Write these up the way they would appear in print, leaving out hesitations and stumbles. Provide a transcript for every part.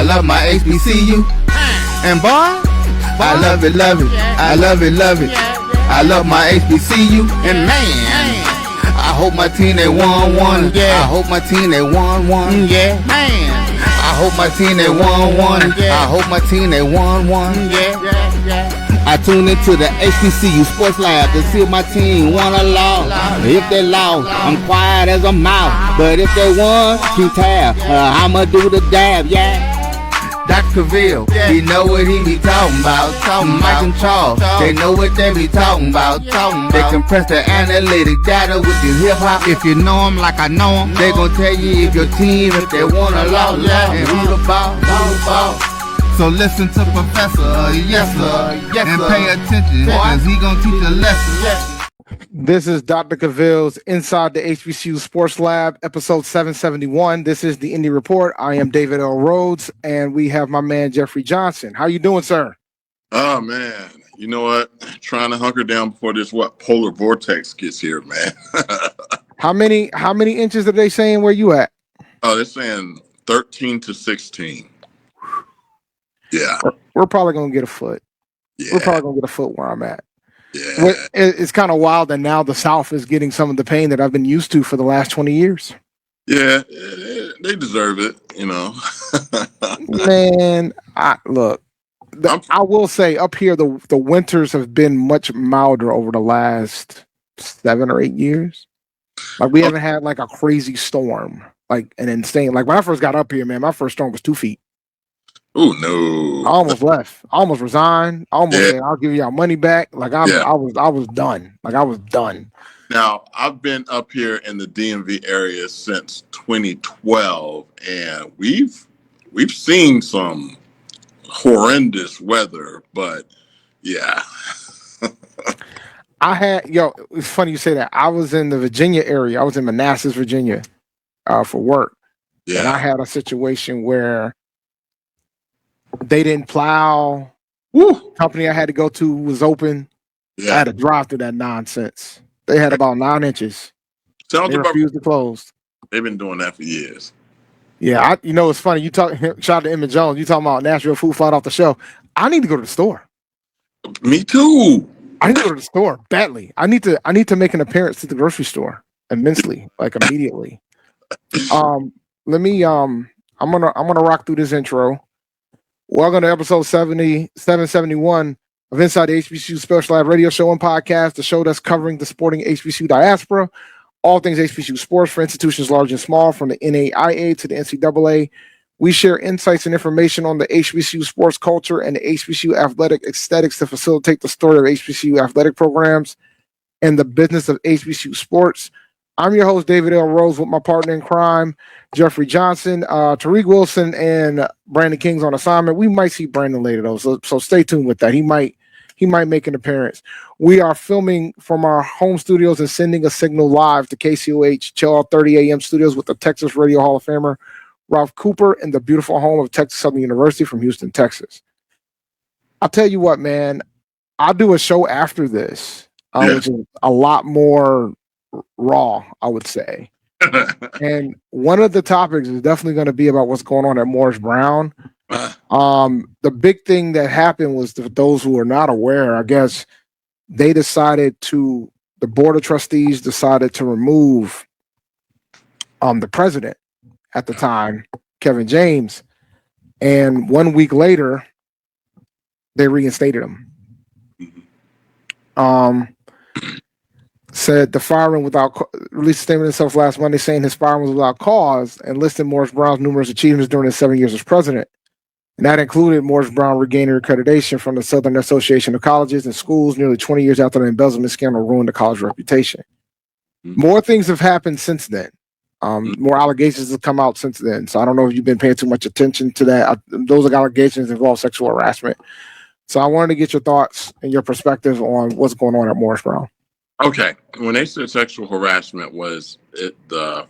love my HBCU. And boy, I love it, love it. I love it, love it. I love my HBCU. And man, I hope my team they won one. I hope my team they won one. Yeah, man. I hope my team they won one. I hope my team they won one. I tune into the HBCU Sports Lab to see if my team won or lost. If they lost, I'm quiet as a mouse. But if they won, keep tab. I'ma do the dab, yeah. Dr. Cavil, he know what he be talking about. Mike and Charles, they know what they be talking about. They compress the analytic data with the hip hop. If you know them like I know them, they gon' tell you if your team, if they won or lost, and who the ball, So listen to Professor, yes sir, and pay attention, cause he gon' teach a lesson. This is Dr. Cavil's Inside the HBCU Sports Lab, episode 771. This is the Indy Report. I am David L. Rhodes, and we have my man, Jeffrey Johnson. How you doing, sir? Oh, man. You know what? Trying to hunker down before this, polar vortex gets here, man. How many inches are they saying where you at? Oh, they're saying 13 to 16. Yeah. We're probably going to get a foot. Yeah. We're probably going to get a foot where I'm at. Yeah. It's kind of wild that now the South is getting some of the pain that I've been used to for the last 20 years. Yeah, they deserve it, you know. Man, I will say up here, the winters have been much milder over the last 7 or 8 years. Like we haven't had like a crazy storm, like an insane. Like when I first got up here, man, my first storm was 2 feet. Oh no! I almost left. I almost resigned. Said, I'll give y'all money back. Like I was done. Like I was done. Now I've been up here in the DMV area since 2012, and we've seen some horrendous weather. But yeah, It's funny you say that. I was in the Virginia area. I was in Manassas, Virginia, for work. Yeah, and I had a situation where they didn't plow. Woo. Company I had to go to was open. Yeah. I had to drive through that nonsense. They had about 9 inches. They refused to close. They've been doing that for years. Yeah, it's funny. You shout out to Emmett Jones. You talking about Nashville food flight off the shelf. I need to go to the store. Me too. I need to go to the store badly. I need to make an appearance at the grocery store immensely, like immediately. I'm gonna rock through this intro. Welcome to episode 771 of Inside the HBCU Sports Lab radio show and podcast, the show that's covering the sporting HBCU diaspora, all things HBCU sports for institutions large and small, from the NAIA to the NCAA. We share insights and information on the HBCU sports culture and the HBCU athletic aesthetics to facilitate the story of HBCU athletic programs and the business of HBCU sports. I'm your host, David L. Rose, with my partner in crime, Jeffrey Johnson. Tariq Wilson and Brandon King's on assignment. We might see Brandon later, though, so stay tuned with that. He might make an appearance. We are filming from our home studios and sending a signal live to KCOH 12:30 a.m. studios with the Texas Radio Hall of Famer, Ralph Cooper, in the beautiful home of Texas Southern University from Houston, Texas. I'll tell you what, man. I'll do a show after this, which is a lot more raw, I would say. And one of the topics is definitely going to be about what's going on at Morris Brown. The big thing that happened was, for those who are not aware, I guess the board of trustees decided to remove the president at the time, Kevin James, and 1 week later they reinstated him. Said the firing released a statement himself last Monday saying his firing was without cause, and listed Morris Brown's numerous achievements during his 7 years as president. And that included Morris Brown regaining accreditation from the Southern Association of Colleges and Schools nearly 20 years after the embezzlement scandal ruined the college reputation. More things have happened since then. More allegations have come out since then. So I don't know if you've been paying too much attention to that. Those allegations involve sexual harassment. So I wanted to get your thoughts and your perspective on what's going on at Morris Brown. Okay, when they said sexual harassment, was it the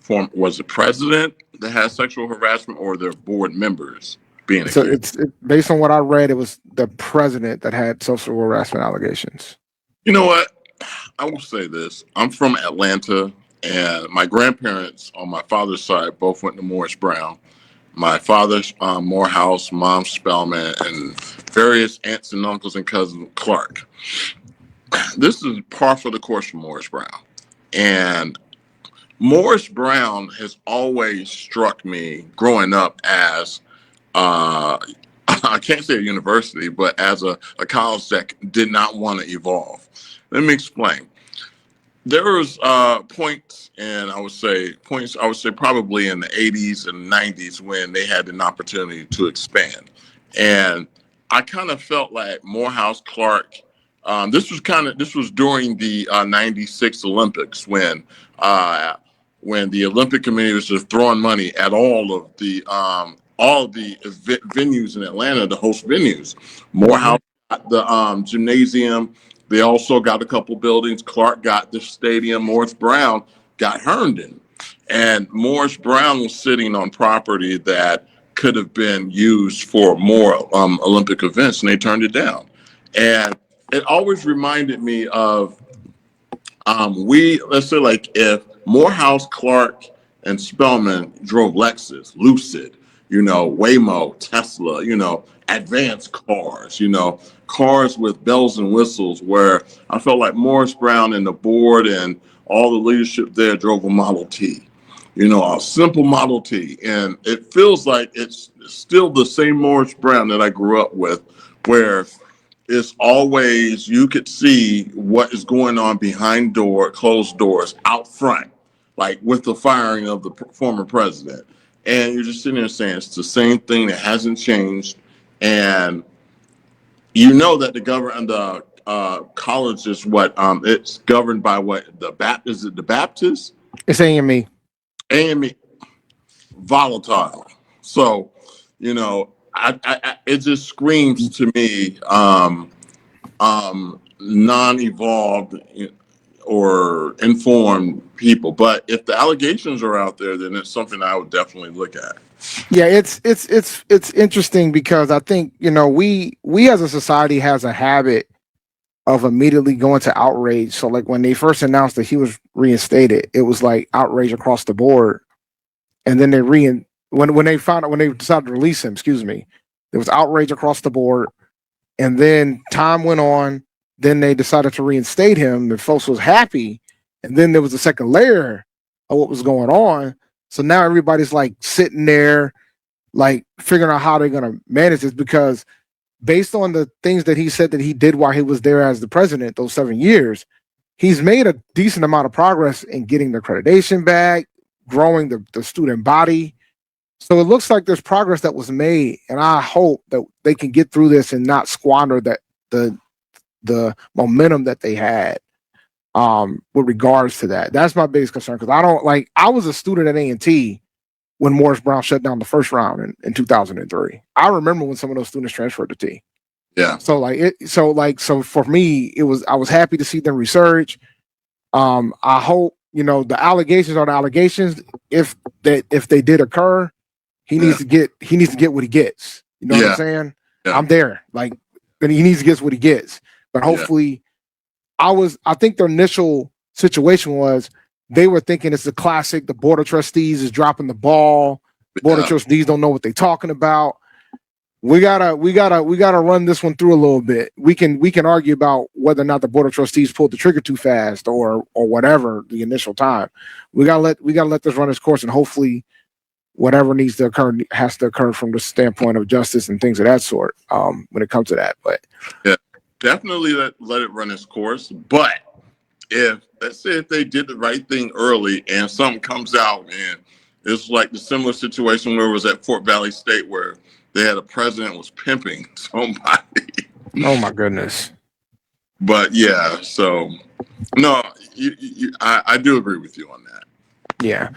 president that had sexual harassment, or their board members being accused? So it's based on what I read, it was the president that had sexual harassment allegations. You know what? I will say this. I'm from Atlanta, and my grandparents on my father's side both went to Morris Brown. my father's Morehouse, mom's Spelman, and various aunts and uncles and cousins Clark. This is par for the course for Morris Brown. And Morris Brown has always struck me growing up as, I can't say a university, but as a college that did not want to evolve. Let me explain. There was points, and I would say probably in the 80s and 90s when they had an opportunity to expand. And I kind of felt like Morehouse, Clark, this was during the 96 Olympics when the Olympic Committee was just throwing money at all of the venues in Atlanta, the host venues. Morehouse got the gymnasium. They also got a couple buildings. Clark got the stadium. Morris Brown got Herndon. And Morris Brown was sitting on property that could have been used for more Olympic events, and they turned it down. And it always reminded me of let's say like if Morehouse, Clark, and Spelman drove Lexus, Lucid, Waymo, Tesla, advanced cars, cars with bells and whistles, where I felt like Morris Brown and the board and all the leadership there drove a Model T, a simple Model T. And it feels like it's still the same Morris Brown that I grew up with, where it's always, you could see what is going on behind closed doors out front, like with the firing of the former president. And you're just sitting there saying it's the same thing that hasn't changed. And that the college is it's governed by what the Baptist, is it the Baptist? It's A&M. A&M, volatile. So, it just screams to me, non-evolved or informed people. But if the allegations are out there, then it's something I would definitely look at. Yeah, it's interesting because I think we as a society has a habit of immediately going to outrage. So like when they first announced that he was reinstated, it was like outrage across the board, and then when they decided to release him, there was outrage across the board. And then time went on. Then they decided to reinstate him. The folks was happy. And then there was a second layer of what was going on. So now everybody's like sitting there, like figuring out how they're going to manage this, because based on the things that he said that he did while he was there as the president, those 7 years, he's made a decent amount of progress in getting the accreditation back, growing the student body. So it looks like there's progress that was made, and I hope that they can get through this and not squander that the momentum that they had with regards to that. That's my biggest concern, because I was a student at A&T when Morris Brown shut down the first round in 2003. I remember when some of those students transferred to T. Yeah. So for me, I was happy to see them resurge. I hope the allegations are the allegations. If they did occur, he needs to get what he gets. You know what I'm saying? Yeah. I'm there. Like, and he needs to get what he gets. But hopefully, I think the initial situation was they were thinking it's a classic. The board of trustees is dropping the ball. Board of trustees don't know what they're talking about. We gotta run this one through a little bit. We can argue about whether or not the board of trustees pulled the trigger too fast or whatever the initial time. We gotta let this run its course, and hopefully whatever needs to occur has to occur from the standpoint of justice and things of that sort when it comes to that. But yeah, definitely let it run its course. But let's say if they did the right thing early and something comes out, and it's like the similar situation where it was at Fort Valley State where they had a president was pimping somebody. Oh my goodness. But yeah, so no, I do agree with you on that. Yeah.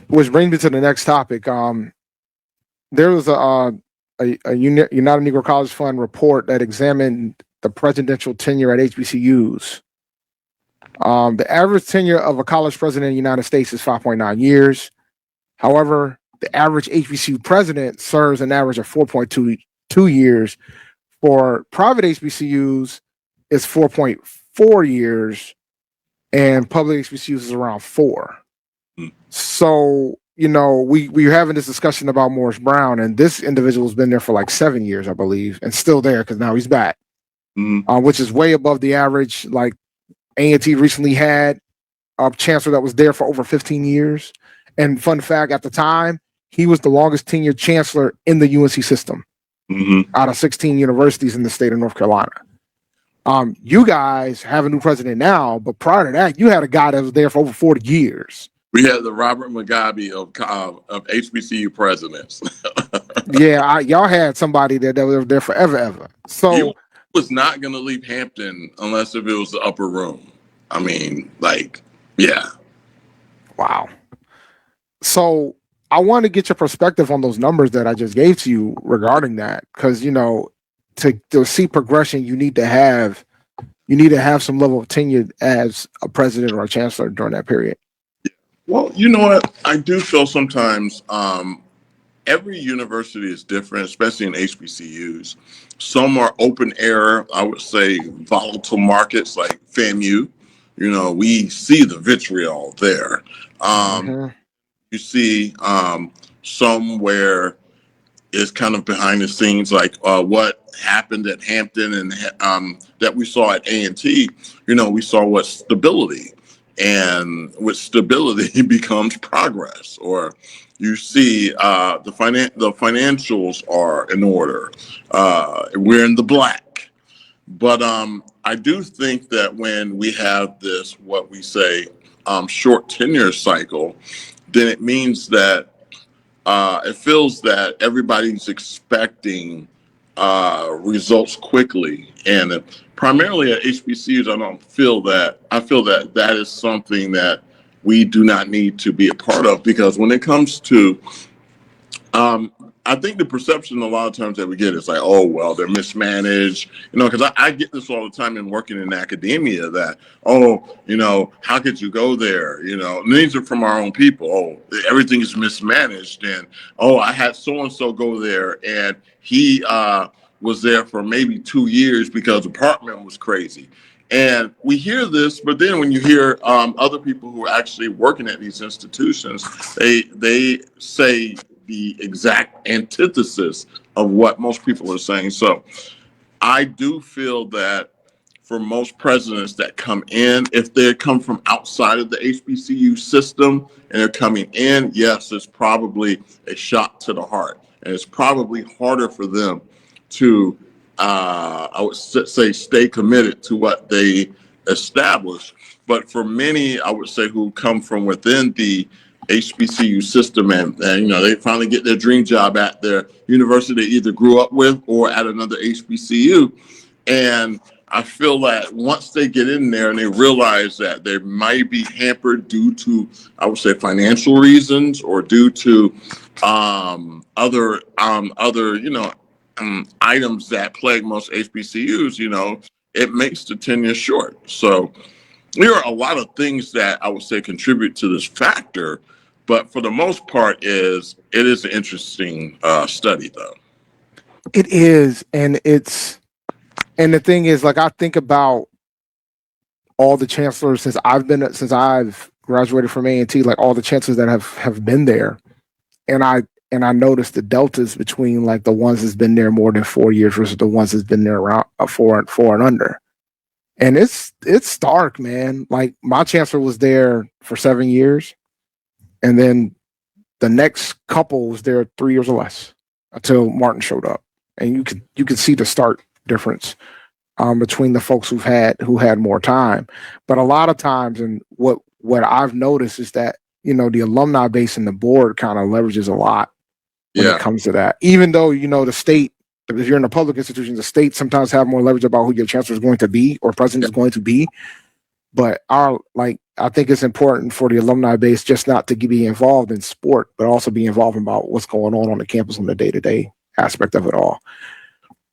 Which brings me to the next topic. There was a United Negro College Fund report that examined the presidential tenure at HBCUs. The average tenure of a college president in the United States is 5.9 years. However, the average HBCU president serves an average of 4.22 years. For private HBCUs, it's 4.4 years, and public HBCUs is around 4. So you know, we were having this discussion about Morris Brown, and this individual's been there for like 7 years, I believe, and still there because now he's back, which is way above the average. Like A&T recently had a chancellor that was there for over 15 years. And fun fact, at the time, he was the longest tenured chancellor in the UNC system out of 16 universities in the state of North Carolina. You guys have a new president now, but prior to that, you had a guy that was there for over 40 years. We had the Robert Mugabe of HBCU presidents. Yeah, y'all had somebody that was there forever, ever. So he was not going to leave Hampton unless if it was the upper room. I mean, like, yeah. Wow. So I want to get your perspective on those numbers that I just gave to you regarding that, because, you know, to see progression, you need to have some level of tenure as a president or a chancellor during that period. Well, you know what? I do feel sometimes every university is different, especially in HBCUs. Some are open air, I would say volatile markets like FAMU. You know, we see the vitriol there. You see some where it's kind of behind the scenes, like what happened at Hampton and that we saw at A&T. You know, we saw what stability, and with stability becomes progress. Or you see the financials are in order. We're in the black. But I do think that when we have this, what we say, short tenure cycle, then it means that it feels that everybody's expecting results quickly. And primarily at HBCUs, I feel that that is something that we do not need to be a part of, because when it comes to I think the perception a lot of times that we get is like, oh, well, they're mismanaged, you know, because I get this all the time in working in academia that, oh, you know, how could you go there? You know, and these are from our own people. Oh, everything is mismanaged. And, oh, I had so-and-so go there and he was there for maybe 2 years because the department was crazy. And we hear this, but then when you hear other people who are actually working at these institutions, they say the exact antithesis of what most people are saying. So I do feel that for most presidents that come in, if they come from outside of the HBCU system and they're coming in, yes, it's probably a shot to the heart. And it's probably harder for them to, I would say, stay committed to what they establish. But for many, I would say, who come from within the HBCU system and you know, they finally get their dream job at their university they either grew up with or at another HBCU. And I feel that once they get in there and they realize that they might be hampered due to, I would say, financial reasons or due to other you know, items that plague most HBCUs, you know, it makes the tenure short. So there are a lot of things that I would say contribute to this factor, but for the most part, it is an interesting study, though. It is, and the thing is, like, I think about all the chancellors since I've graduated from A&T, like all the chancellors that have been there, and I noticed the deltas between like the ones that's been there more than 4 years versus the ones that's been there around four and under. And it's stark, man. Like my chancellor was there for 7 years, and then the next couple was there 3 years or less until Martin showed up, and you could see the stark difference between the folks who had more time. But a lot of times, and what I've noticed is that, you know, the alumni base and the board kind of leverages a lot when it comes to that. Even though, you know, the state, if you're in a public institution, the state sometimes have more leverage about who your chancellor is going to be or president is going to be. But I think it's important for the alumni base just not to be involved in sport, but also be involved about what's going on the campus on the day-to-day aspect of it all.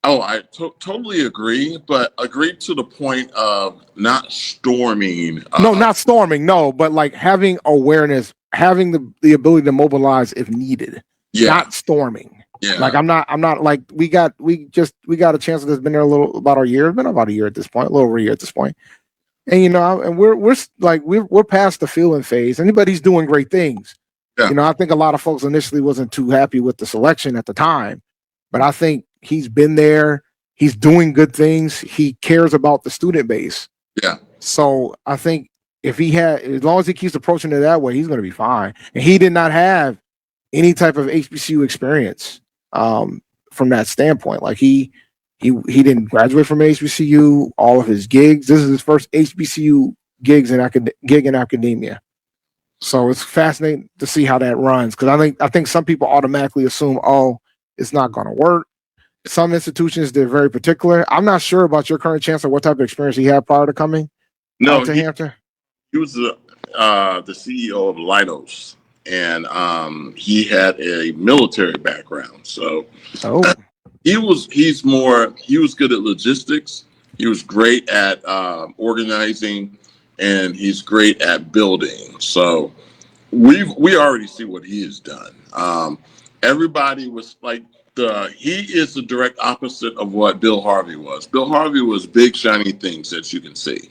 Oh, I totally agree, but agree to the point of not storming. No, not storming. No, but like having awareness, having the ability to mobilize if needed. Yeah. Not storming. Yeah. Like I'm not like we got a chancellor that's been there about a year at this point, a little over a year at this point. And you know, and we're past the feeling phase. Anybody's doing great things, Yeah. You know, I think a lot of folks initially wasn't too happy with the selection at the time, but I think he's been there. He's doing good things. He cares about the student base. Yeah. So I think if he had, as long as he keeps approaching it that way, he's going to be fine. And he did not have any type of HBCU experience from that standpoint. Like he didn't graduate from HBCU. All of his gigs. This is his first HBCU gig in academia. So it's fascinating to see how that runs, because I think some people automatically assume, oh, it's not going to work. Some institutions, they're very particular. I'm not sure about your current chancellor, what type of experience he had prior to coming to Hampton. He was the CEO of Leidos, and he had a military background. So he was good at logistics. He was great at organizing, and he's great at building. So we already see what he has done. Everybody was like, he is the direct opposite of what Bill Harvey was. Bill Harvey was big shiny things that you can see.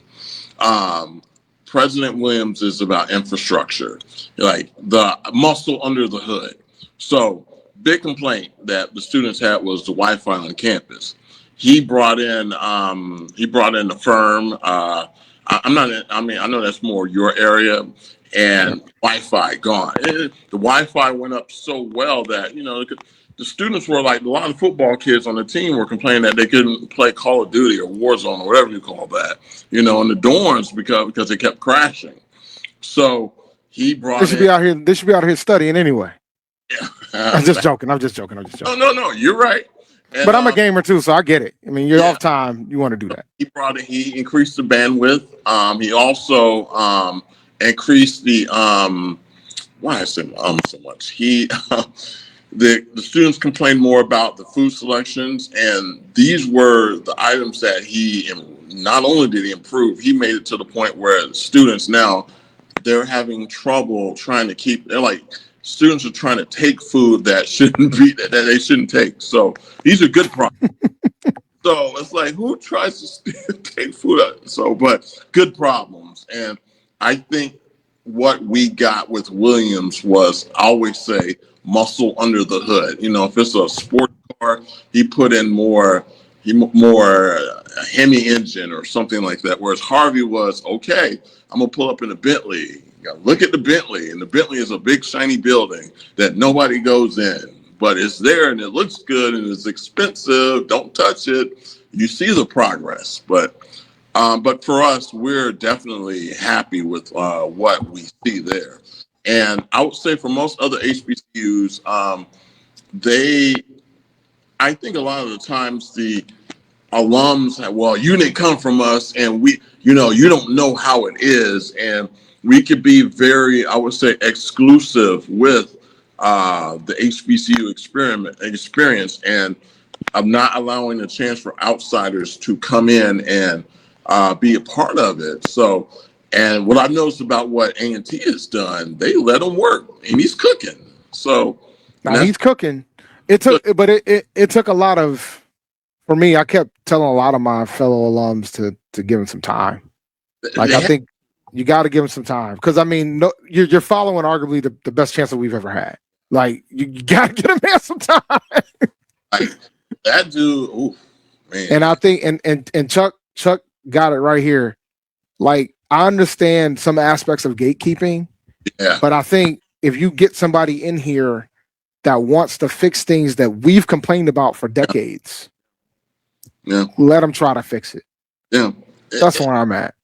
President Williams is about infrastructure, like the muscle under the hood. So big complaint that the students had was the Wi-Fi on campus. He brought in the firm. I know that's more your area, and Wi-Fi gone. The Wi-Fi went up so well that, the students were like, a lot of football kids on the team were complaining that they couldn't play Call of Duty or Warzone or whatever you call that, in the dorms because they kept crashing. So he brought. They should be out here. They should be out here studying anyway. Yeah. I'm just joking. No, you're right. And, but I'm a gamer too, so I get it. I mean, you're off time. You want to do that. He increased the bandwidth. He also increased the why I say so much. The students complained more about the food selections, and these were the items that not only did he improve, he made it to the point where the students now, they're having trouble trying to students are trying to take food that that they shouldn't take. So these are good problems. So it's like, who tries to take food out? But good problems. And I think what we got with Williams was, I always say, muscle under the hood. If it's a sports car, he put in more a Hemi engine or something like that. Whereas Harvey was, okay, I'm gonna pull up in a Bentley. Look at the Bentley, and the Bentley is a big shiny building that nobody goes in, but it's there and it looks good and it's expensive. Don't touch it. You see the progress, but for us, we're definitely happy with what we see there. And I would say for most other HBCUs, I think a lot of the times the alums have, well, you didn't come from us, and you don't know how it is, and we could be very, I would say, exclusive with the HBCU experience, and I'm not allowing a chance for outsiders to come in and be a part of it. So, and what I've noticed about what A&T has done, they let him work, and he's cooking. So now he's cooking. It took a lot of, for me, I kept telling a lot of my fellow alums to give him some time. Like, I think you got to give him some time, because I mean, you're following arguably the best chancellor we've ever had. Like, you got to get him man some time. Like, that dude, ooh, man. And I think, and Chuck got it right here. Like, I understand some aspects of gatekeeping, but I think if you get somebody in here that wants to fix things that we've complained about for decades, let them try to fix it. Yeah, that's where I'm at.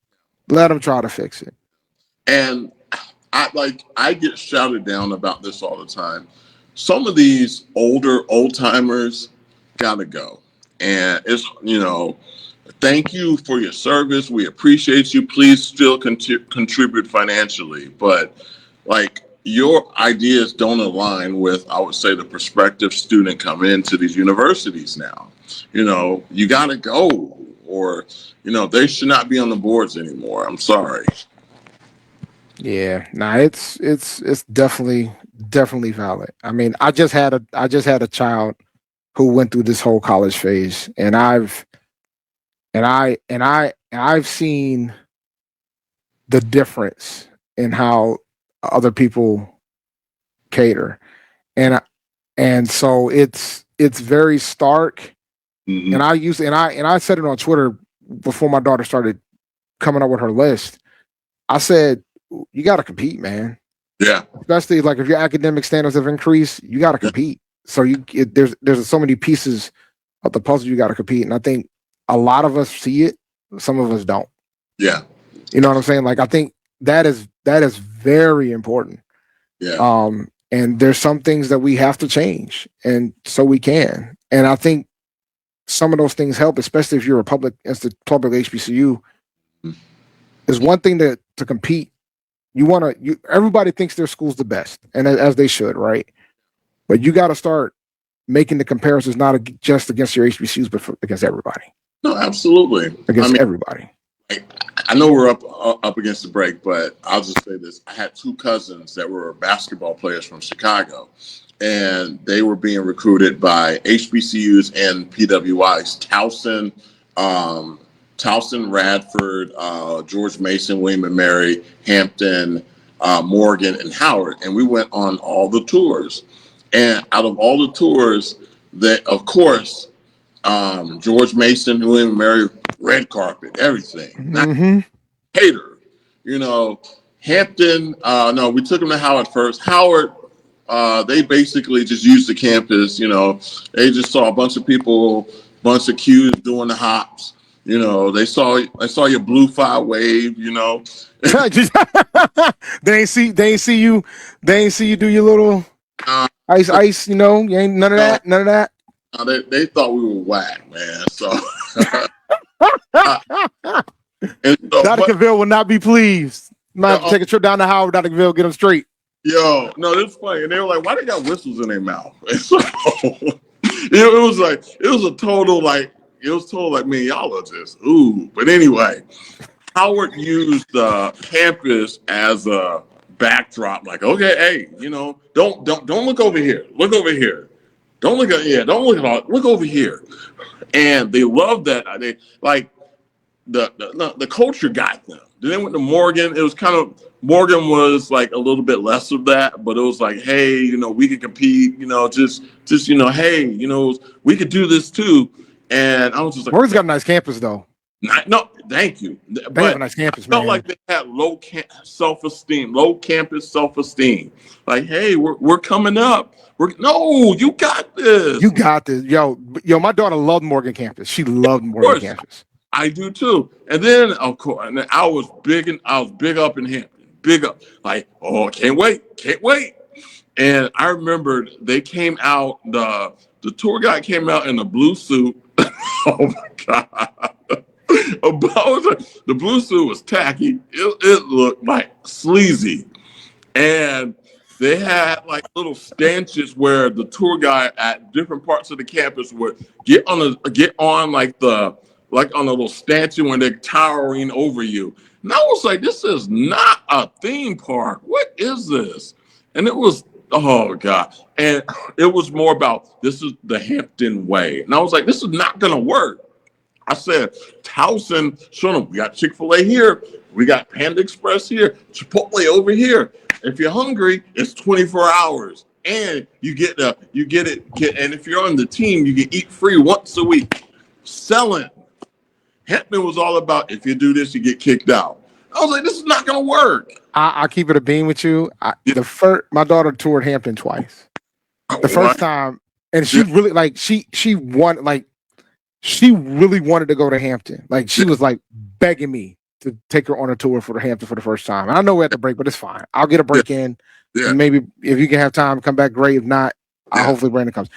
Let them try to fix it. And I get shouted down about this all the time. Some of these old timers gotta go, and it's thank you for your service. We appreciate you. Please still contribute financially, but your ideas don't align with, I would say, the prospective student coming into these universities now. You got to go, or, they should not be on the boards anymore. I'm sorry. Yeah, it's definitely valid. I mean, I just had a child who went through this whole college phase, and I've seen the difference in how other people cater, and so it's very stark. Mhm. And I said it on Twitter before my daughter started coming up with her list. I said, you got to compete, man. Yeah. Especially like if your academic standards have increased, you got to compete. So there's so many pieces of the puzzle you got to compete, and I think a lot of us see it, some of us don't. Yeah. You know what I'm saying? Like I think that is very important. Yeah. And there's some things that we have to change, and so we can. And I think some of those things help, especially if you're a public HBCU. Is one thing to compete. Everybody thinks their school's the best, and as they should, right? But you got to start making the comparisons not just against your HBCUs, but against everybody. No, absolutely. Against everybody. I know we're up against the break, but I'll just say this. I had two cousins that were basketball players from Chicago, and they were being recruited by HBCUs and PWIs, Towson, Radford, George Mason, William and Mary, Hampton, Morgan, and Howard. And we went on all the tours. And out of all the tours, of course, George Mason, William and Mary, red carpet, everything. Mm-hmm. Hater, Hampton. No, we took them to Howard first. Howard, they basically just used the campus. They just saw a bunch of people, bunch of Qs doing the hops. They saw your blue fire wave. They ain't see you do your little ice. You ain't none of that. None of that. They thought we were whack, man. So. Dr. Cavil will not be pleased. Might have to take a trip down to Howard, Dr. Cavil, get them straight. Yo, no, it's funny. And they were like, why they got whistles in their mouth? And so it was total like me and y'all are just ooh. But anyway, Howard used the campus as a backdrop, like, okay, hey, don't look over here. Look over here. Don't look at look over here. And they loved that. They like the culture got them. Then they went to Morgan. It was Morgan was like a little bit less of that, but it was like, hey, we could compete, just hey, we could do this too. And I was just like, Morgan's got a nice campus though. No, thank you. They have a nice campus, man. Felt like they had low self-esteem, low campus self-esteem. Like, hey, we're coming up. No, you got this. You got this. Yo, my daughter loved Morgan campus. She loved Morgan campus. I do too. And then, of course, I was big up in Hampton. Big up. Like, oh, can't wait. And I remember they came out, the tour guide came out in a blue suit. Oh my God. The blue suit was tacky. It looked like sleazy. And they had like little stanchions where the tour guide at different parts of the campus would get on a little stanchion when they're towering over you. And I was like, this is not a theme park. What is this? And it was, oh God. And it was more about, this is the Hampton way. And I was like, this is not going to work. I said, Towson, show them, we got Chick-fil-A here. We got Panda Express here. Chipotle over here. If you're hungry, it's 24 hours. And you get it. And if you're on the team, you can eat free once a week. Selling. Hampton was all about, if you do this, you get kicked out. I was like, this is not going to work. I'll keep it a beam with you. My daughter toured Hampton twice. The first time, and she really she really wanted to go to Hampton. Like she was like begging me to take her on a tour for the Hampton for the first time. And I know we have to break, but it's fine. I'll get a break in. Yeah. And maybe if you can have time, come back, great. If not, hopefully Brandon comes.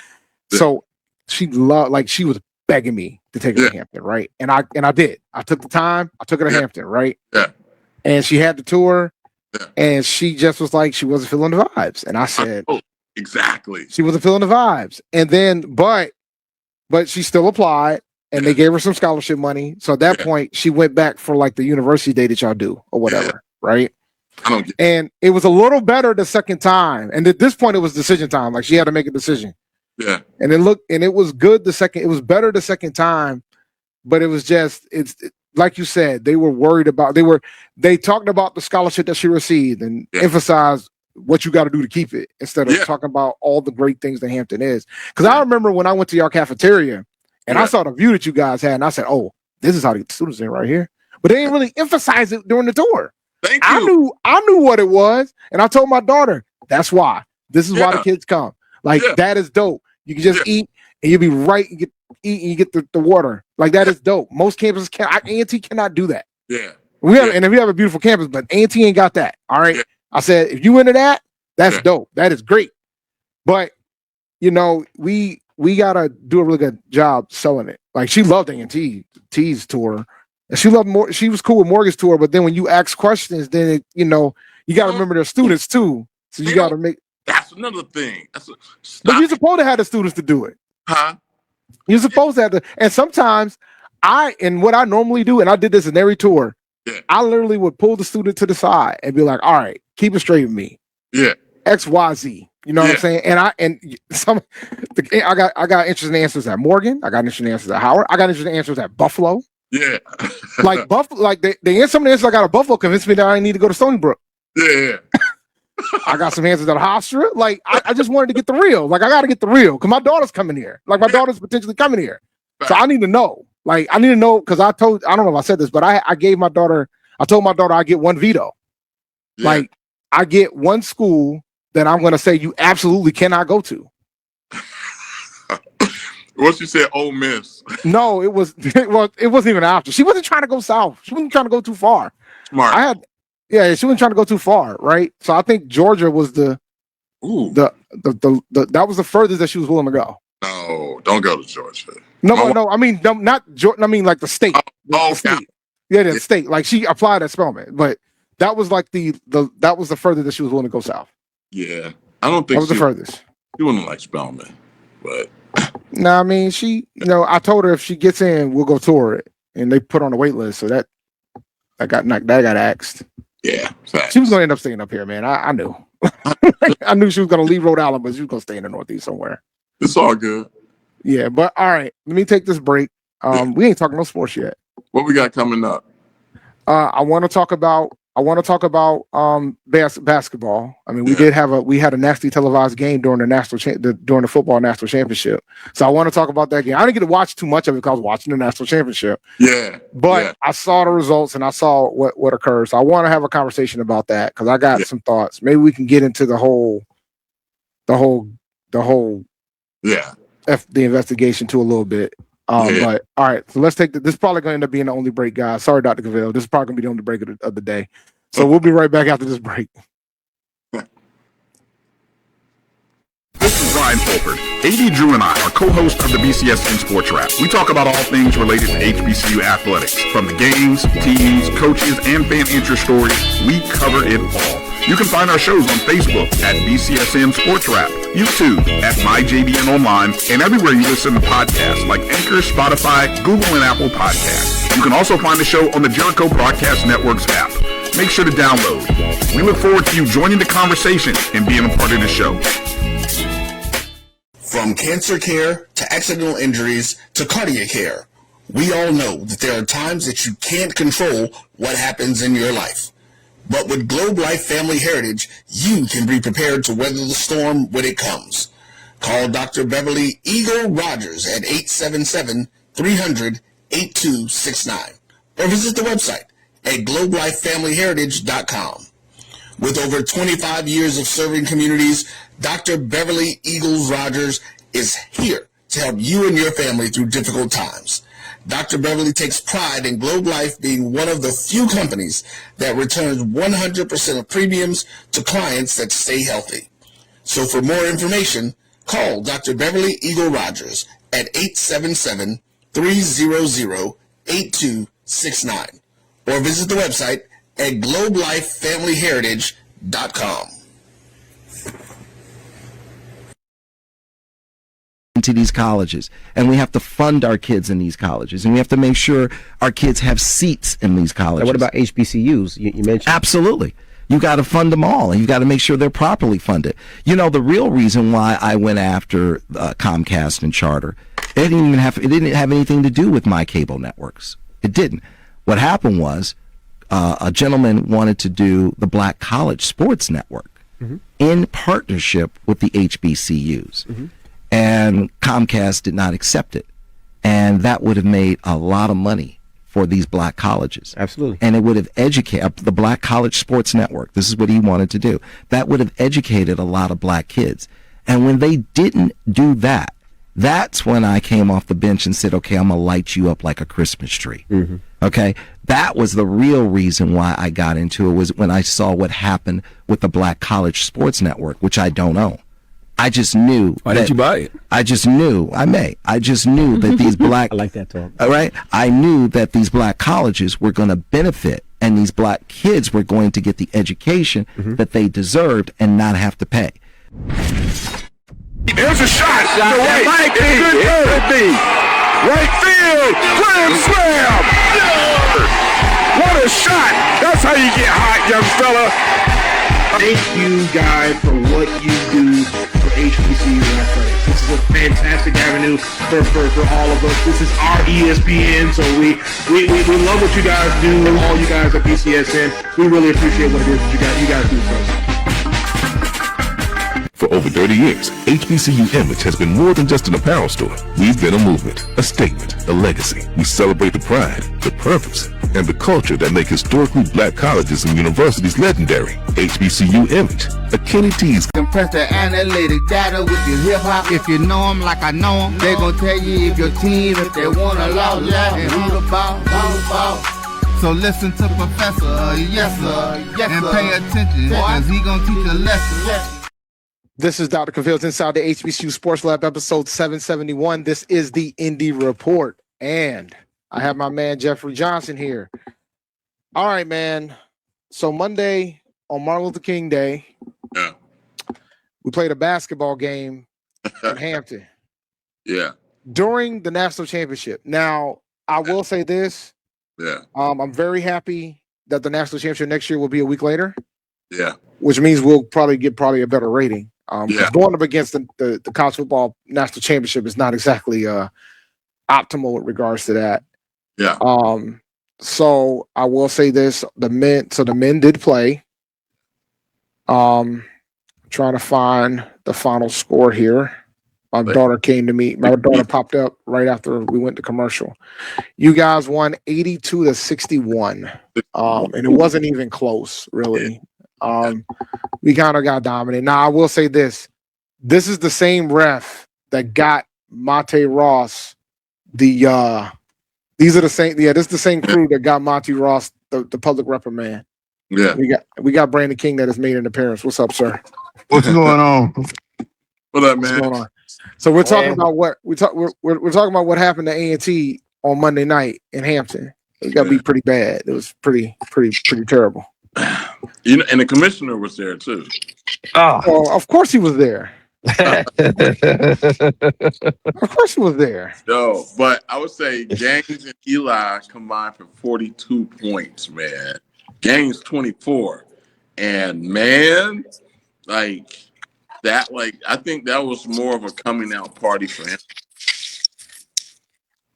Yeah. So she was begging me to take her to Hampton, right? And I did. I took the time. I took her to Hampton, right? Yeah. And she had the tour, and she just was like, she wasn't feeling the vibes. And I said, exactly. She wasn't feeling the vibes. And then, but she still applied, and they gave her some scholarship money. So at that point, she went back for like the university day that y'all do or whatever, right? And it was a little better the second time. And at this point, it was decision time. Like she had to make a decision. Yeah. And it was good it was better the second time, but it was just, like you said, they were worried about, they talked about the scholarship that she received and emphasized what you got to do to keep it instead of talking about all the great things that Hampton is. Because I remember when I went to your cafeteria and I saw the view that you guys had, and I said, "Oh, this is how to get the students in right here." But they didn't really emphasize it during the tour. Thank you. I knew what it was, and I told my daughter, "That's why. This is why the kids come. Like that is dope. You can just eat, and you'll be right. You get eat, and you get the water. Like that is dope. Most campuses can't. A&T cannot do that. Yeah." We have, and we have a beautiful campus, but A&T ain't got that. All right. Yeah. I said, if you into that, that's dope. That is great. But you know, we gotta do a really good job selling it. Like she loved A&T's tour, and she loved more. She was cool with Morgan's tour, but then when you ask questions, then you got to remember their students too. So you got to make. That's another thing. But you're supposed to have the students to do it. Huh? You're supposed to have to. And sometimes what I normally do, and I did this in every tour. Yeah. I literally would pull the student to the side and be like, "All right, keep it straight with me. Yeah, X, Y, Z. You know what I'm saying?" And I got interesting answers at Morgan. I got interesting answers at Howard. I got interesting answers at Buffalo. Yeah, like Buffalo. Like some of the answers I got at Buffalo convinced me that I need to go to Stony Brook. Yeah. I got some answers at Hofstra. Like I just wanted to get the real. Like I got to get the real because my daughter's coming here. Like my daughter's potentially coming here, so I need to know. Like I need to know because I don't know if I said this, but I told my daughter I get one veto. Yeah. Like I get one school that I'm going to say you absolutely cannot go to. What you said, Ole Miss? No, it wasn't even an option. She wasn't trying to go south. She wasn't trying to go too far. Smart. She wasn't trying to go too far, right? So I think Georgia was that was the furthest that she was willing to go. No, don't go to Georgia. No. I mean, not Georgia. I mean, like the state. The state. Yeah, the state. Like she applied at Spelman, but that was like that was the furthest that she was willing to go south. Yeah, I don't think that was the furthest. She wouldn't like Spelman, but no, I mean I told her if she gets in, we'll go tour it, and they put on the wait list, so that got axed. Yeah, facts. She was going to end up staying up here, man. I knew. I knew she was going to leave Rhode Island, but she was going to stay in the Northeast somewhere. It's all good. Yeah, but all right. Let me take this break. We ain't talking no sports yet. What we got coming up? I want to talk about basketball. I mean, we had a nationally televised game during the football national championship. So I want to talk about that game. I didn't get to watch too much of it because I was watching the national championship. Yeah, but I saw the results and I saw what occurred. So I want to have a conversation about that because I got some thoughts. Maybe we can get into the whole the investigation too a little bit. But all right, so let's take this is probably going to end up being the only break, guys. Sorry, Dr. Cavil. This is probably going to be the only break of the day. So we'll be right back after this break. This is Ryan Fulford. AD Drew and I are co-hosts of the BCSN Sports Lab. We talk about all things related to HBCU athletics. From the games, teams, coaches, and fan interest stories, we cover it all. You can find our shows on Facebook at BCSN Sports Lab, YouTube at MyJBN Online, and everywhere you listen to podcasts like Anchor, Spotify, Google, and Apple Podcasts. You can also find the show on the Jericho Broadcast Network's app. Make sure to download. We look forward to you joining the conversation and being a part of the show. From cancer care to accidental injuries to cardiac care, we all know that there are times that you can't control what happens in your life. But with Globe Life Family Heritage, you can be prepared to weather the storm when it comes. Call Dr. Beverly Eagle Rogers at 877-300-8269 or visit the website at globelifefamilyheritage.com. With over 25 years of serving communities, Dr. Beverly Eagles Rogers is here to help you and your family through difficult times. Dr. Beverly takes pride in Globe Life being one of the few companies that returns 100% of premiums to clients that stay healthy. So for more information, call Dr. Beverly Eagle Rogers at 877-300-8269 or visit the website at globelifefamilyheritage.com. To these colleges, and we have to fund our kids in these colleges, and we have to make sure our kids have seats in these colleges. Now, what about HBCUs? You mentioned absolutely. You got to fund them all, and you got to make sure they're properly funded. You know, the real reason why I went after Comcast and Charter, it didn't have anything to do with my cable networks. It didn't. What happened was a gentleman wanted to do the Black College Sports Network. Mm-hmm. in partnership with the HBCUs. Mm-hmm. And Comcast did not accept it. And that would have made a lot of money for these black colleges. Absolutely. And it would have educated the Black College Sports Network. This is what he wanted to do. That would have educated a lot of black kids. And when they didn't do that, that's when I came off the bench and said, okay, I'm going to light you up like a Christmas tree. Mm-hmm. Okay. That was the real reason why I got into it, was when I saw what happened with the Black College Sports Network, which I don't own. I just knew. Why didn't you buy it? I just knew. I just knew that these black. I like that talk. All right. I knew that these black colleges were going to benefit, and these black kids were going to get the education that they deserved and not have to pay. There's a shot. To right. It could be. Right field. Grand slam. What a shot. That's how you get hot, young fella. Thank you guys for what you do for HBCU athletics. This is a fantastic avenue for all of us. This is our ESPN, so we love what you guys do, all you guys at BCSN. We really appreciate what it is that you guys do for us. For over 30 years, HBCU Image has been more than just an apparel store. We've been a movement, a statement, a legacy. We celebrate the pride, the purpose, and the culture that make historically black colleges and universities legendary. HBCU Image, a Kenny T's. Compress the analytic data with your hip hop. If you know them like I know them, they gon' tell you if your team, if they wanna love, and who the ball. So listen to Professor, yes sir, and pay attention, cause he gon' teach a lesson. This is Dr. Cavil inside the HBCU Sports Lab, episode 771. This is the Indy Report, and I have my man Jeffrey Johnson here. All right, man. So Monday on Martin Luther King Day, we played a basketball game in Hampton. Yeah. During the national championship. Now, I will say this. Yeah. I'm very happy that the national championship next year will be a week later. Yeah. Which means we'll probably get a better rating. Going up against the college football national championship is not exactly optimal with regards to that. Yeah. So I will say this: the men did play. Trying to find the final score here. My daughter came to me. My daughter popped up right after we went to commercial. You guys won 82-61, and it wasn't even close, really. We kind of got dominated. Now I will say this: this is the same ref that got Monte Ross. These are the same. Yeah, this is the same crew that got Monte Ross the public reprimand. Yeah, we got Brandon King that has made an appearance. What's up, sir? What's going on? What up, man? What's going on? So we're talking about what we're talking about what happened to A&T on Monday night in Hampton. It got to be pretty bad. It was pretty terrible. You know, and the commissioner was there too. Oh, well, of course he was there. Of course he was there. No, but I would say Gaines and Eli combined for 42 points, man. Gaines 24, and man, I think that was more of a coming out party for him.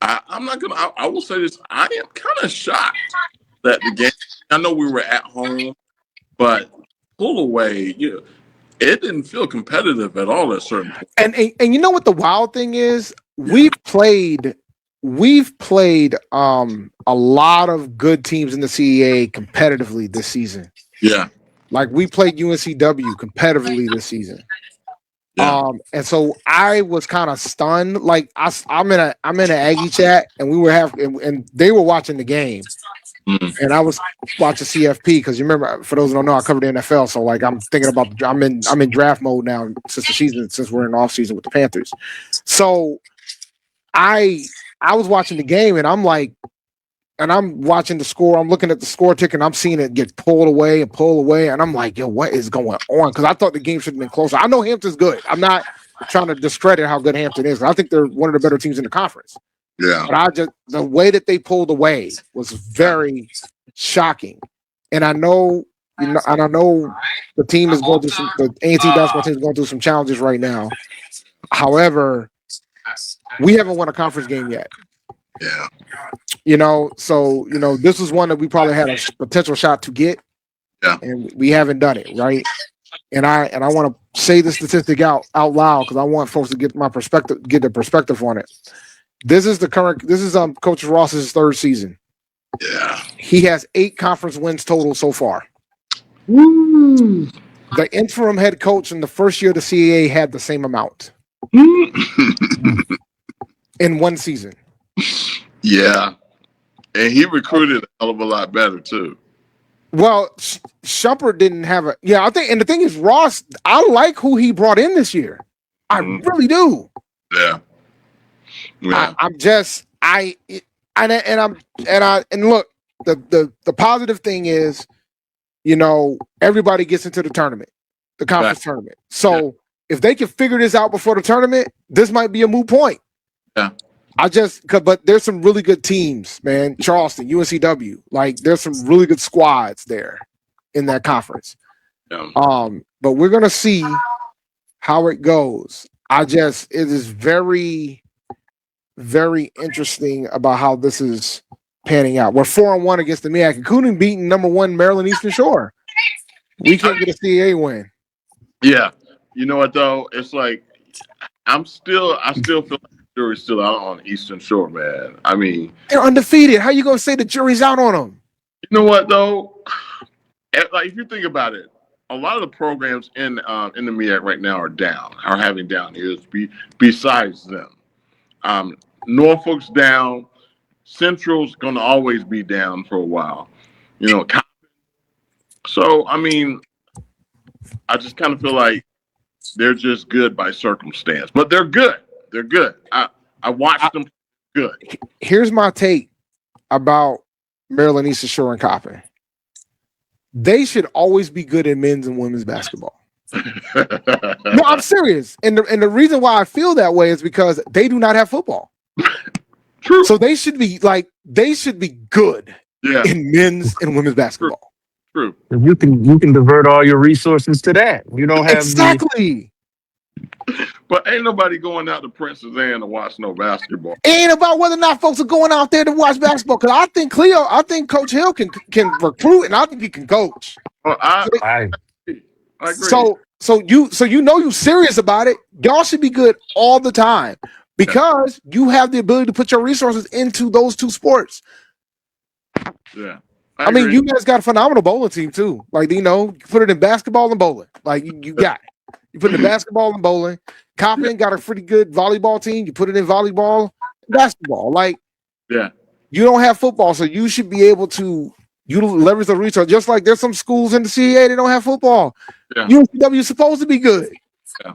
I will say this: I am kind of shocked that the game. I know we were at home, but pull away, it didn't feel competitive at all at certain points. And you know what the wild thing is? We've played a lot of good teams in the CEA competitively this season. Yeah. Like we played UNCW competitively this season. Yeah. And so I was kind of stunned. Like I'm in an Aggie chat, and we were and they were watching the game. Mm-hmm. And I was watching CFP because you remember, for those who don't know, I covered the NFL. So like I'm thinking about I'm in draft mode now since we're in off season with the Panthers. So I was watching the game, and I'm watching the score. I'm looking at the score ticker, and I'm seeing it get pulled away, and I'm like, yo, what is going on? Because I thought the game should have been closer. I know Hampton's good. I'm not trying to discredit how good Hampton is. I think they're one of the better teams in the conference. Yeah. But the way that they pulled away was very shocking. And I know the team is going through the A&T basketball team is going through some challenges right now. However, we haven't won a conference game yet. Yeah. So this was one that we probably had a potential shot to get. Yeah. And we haven't done it, right? and I want to say the statistic out loud because I want folks to get their perspective on it. This is Coach Ross's third season. Yeah. He has 8 conference wins total so far. Woo. The interim head coach in the first year of the CAA had the same amount in one season. Yeah. And he recruited a hell of a lot better too. Well, Shumpert didn't have a I think, and the thing is, Ross, I like who he brought in this year. I really do. Yeah. Yeah. And look, the positive thing is, everybody gets into the tournament, the conference tournament. So if they can figure this out before the tournament, this might be a moot point. Yeah. But there's some really good teams, man. Charleston, UNCW, like there's some really good squads there in that conference. Yeah. But we're gonna see how it goes. It is very, very interesting about how this is panning out. We're 4-1 against the MEAC, including beating number 1 Maryland Eastern Shore. We can't get a CAA win. Yeah. You know what though? It's like I still feel like the jury's still out on Eastern Shore, man. I mean, they're undefeated. How you gonna say the jury's out on them? You know what though? Like if you think about it, a lot of the programs in the MEAC right now are having down years. Besides them, Norfolk's down. Central's going to always be down for a while. So I mean, I just kind of feel like they're just good by circumstance, but they're good. They're good. I watched them. Good. Here's my take about Maryland Eastern Shore and Coppin. They should always be good in men's and women's basketball. No, I'm serious. And the reason why I feel that way is because they do not have football. True. So they should be good in men's and women's basketball. True. You can divert all your resources to that. You don't have exactly. But ain't nobody going out to Princess Anne to watch no basketball. It ain't about whether or not folks are going out there to watch basketball. Because I think Coach Hill can recruit, and I think he can coach. Well, I agree. So you serious about it. Y'all should be good all the time because you have the ability to put your resources into those two sports. Yeah. I mean, you guys got a phenomenal bowling team too. Like, you put it in basketball and bowling. Like you got it. You put it in basketball and bowling. Coppin got a pretty good volleyball team. You put it in volleyball, basketball. Like, yeah, you don't have football, so you should be able to leverage the resource. Just like there's some schools in the CAA that don't have football. Yeah. UNCW is supposed to be good. Yeah.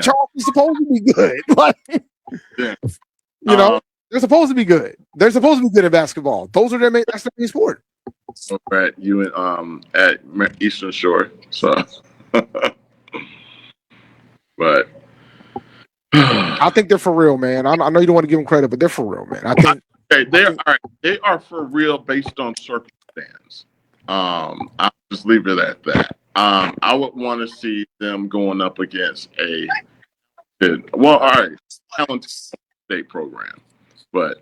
Charleston's supposed to be good. Like, yeah. They're supposed to be good. They're supposed to be good at basketball. That's their main sport. Over at Eastern Shore. So, but I think they're for real, man. I know you don't want to give them credit, but they're for real, man. I think they are for real based on circumstance. I'll just leave it at that. I would want to see them going up against talented state program, but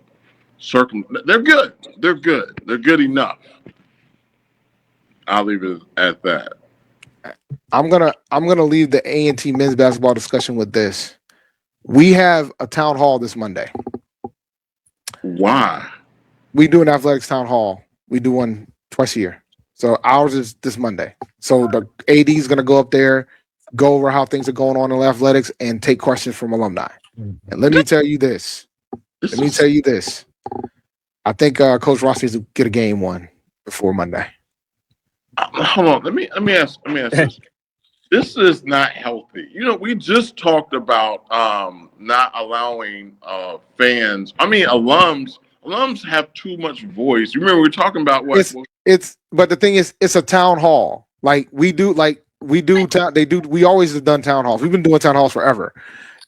they're good. They're good. They're good enough. I'll leave it at that. I'm gonna leave the A&T men's basketball discussion with this. We have a town hall this Monday. Why? We do an athletics town hall. We do one twice a year. So ours is this Monday. So the AD is gonna go up there, go over how things are going on in athletics, and take questions from alumni. And let me tell you this. I think Coach Ross needs to get a game won before Monday. Hold on. Let me ask this. This is not healthy. We just talked about not allowing fans. I mean, alums have too much voice. You remember we were talking about what? But the thing is, it's a town hall. We always have done town halls. We've been doing town halls forever.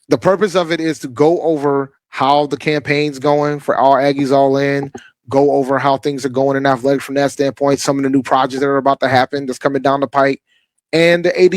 The purpose of it is to go over how the campaign's going for our Aggies All In, go over how things are going in athletics from that standpoint, some of the new projects that are about to happen that's coming down the pike, and the AD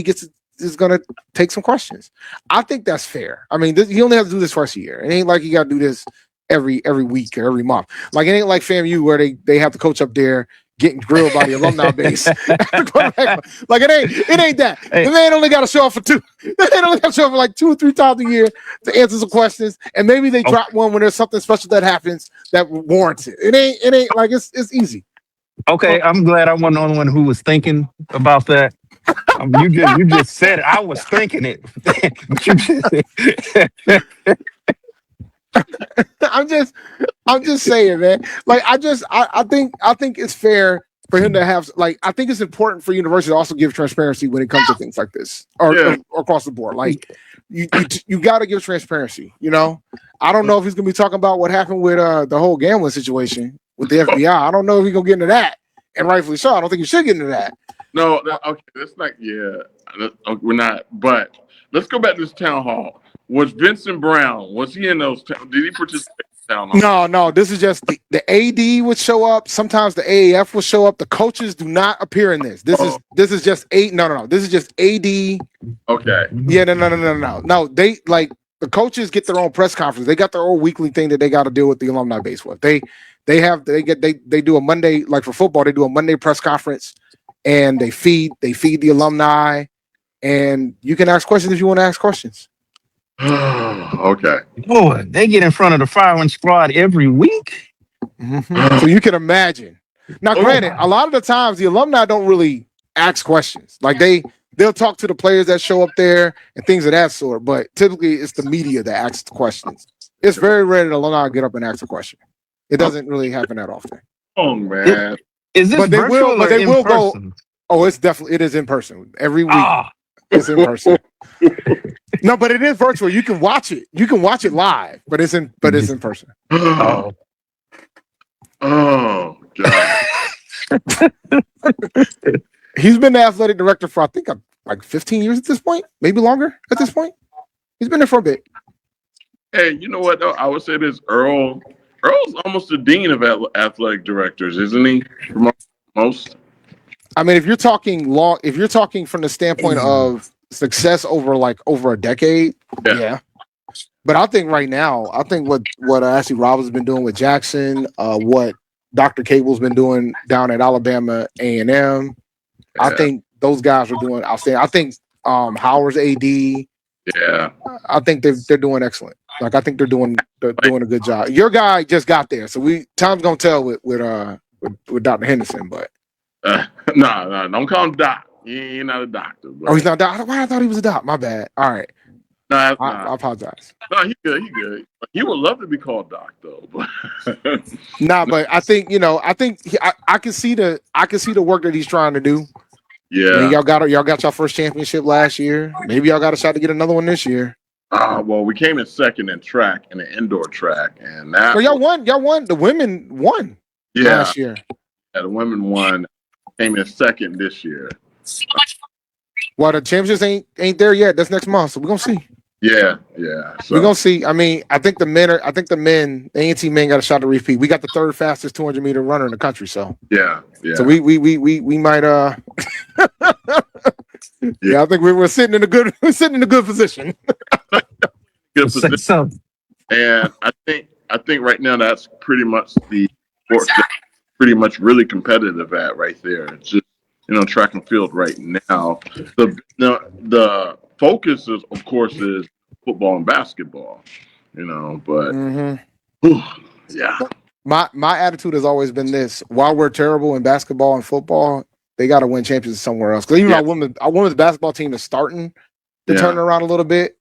is going to take some questions. I think that's fair. I mean, you only have to do this twice a year. It ain't like you got to do this every week or every month. Like, it ain't like FAMU where they have the coach up there getting grilled by the alumni base. Like it ain't that. Hey. The man only got to show up for two. The man only got to show up for like 2 or 3 times a year to answer some questions, and maybe they drop one when there's something special that happens that warrants it. It ain't like it's easy. Okay, I'm glad I wasn't the only one who was thinking about that. You just said it. I was thinking it. I'm just saying, man. Like I think it's fair for him to have, like, I think it's important for university to also give transparency when it comes to things like this or across the board. Like you got to give transparency. You know, I don't know if he's gonna be talking about what happened with the whole gambling situation with the FBI. I don't know if he's gonna get into that, and rightfully so. I don't think he should get into that. No, okay, that's not. Yeah, we're not. But let's go back to this town hall. Was Vincent Brown? Was he in those? Did he participate in town hall? No. This is just the AD would show up. Sometimes the AAF will show up. The coaches do not appear in this. This is just no. This is just AD. Okay. Yeah, no. No, they like the coaches get their own press conference. They got their own weekly thing that they got to deal with the alumni base with. They do a Monday, like for football. They do a Monday press conference, and they feed the alumni, and you can ask questions if you want to ask questions. Okay. Boy, they get in front of the firing squad every week. So you can imagine. Now, granted, a lot of the times the alumni don't really ask questions. Like they'll talk to the players that show up there and things of that sort. But typically, it's the media that asks the questions. It's very rare that alumni get up and ask a question. It doesn't really happen that often. Oh man. Is this but virtual they or will in person? go. Oh, it is in person every week. It's in person. No, but it is virtual. You can watch it. You can watch it live, but it's in person. Oh God. He's been the athletic director for I think like 15 years at this point, maybe longer at this point. He's been there for a bit. Hey, you know what though? I would say this, Earl's almost the dean of athletic directors, isn't he? Most. I mean, if you're talking from the standpoint of success over a decade, yeah. But I think right now, what Ashley Roberts has been doing with Jackson, what Dr. Cavil's been doing down at Alabama A&M, I think those guys are doing outstanding. I think Howard's AD, I think they're doing excellent. Like I think they're doing a good job. Your guy just got there, so time's gonna tell with Dr. Henderson, but. No, don't call him Doc. He's not a doctor. Bro. Oh, he's not a doctor? Why I thought he was a doc. My bad. All right. I apologize. No, he good. He would love to be called Doc though. But but I think I can see the work that he's trying to do. Yeah. I mean, y'all got your first championship last year. Maybe y'all got a shot to get another one this year. Well, we came in second in track, in the indoor track, and that. So y'all won. The women won last year. Yeah, the women won. Came in second this year. Well, the championships ain't there yet. That's next month, so we're gonna see. Yeah. So. We're gonna see. I mean, I think the men, A&T men got a shot to repeat. We got the third fastest 200-meter runner in the country. So yeah. So we might yeah, I think we're sitting in a good position. Good position. And I think right now that's pretty much the sport that's pretty much really competitive at right there. It's just track and field right now. The focus is, of course, is football and basketball. But yeah. My attitude has always been this: while we're terrible in basketball and football, they got to win championships somewhere else. Because even our women's basketball team is starting to turn around a little bit.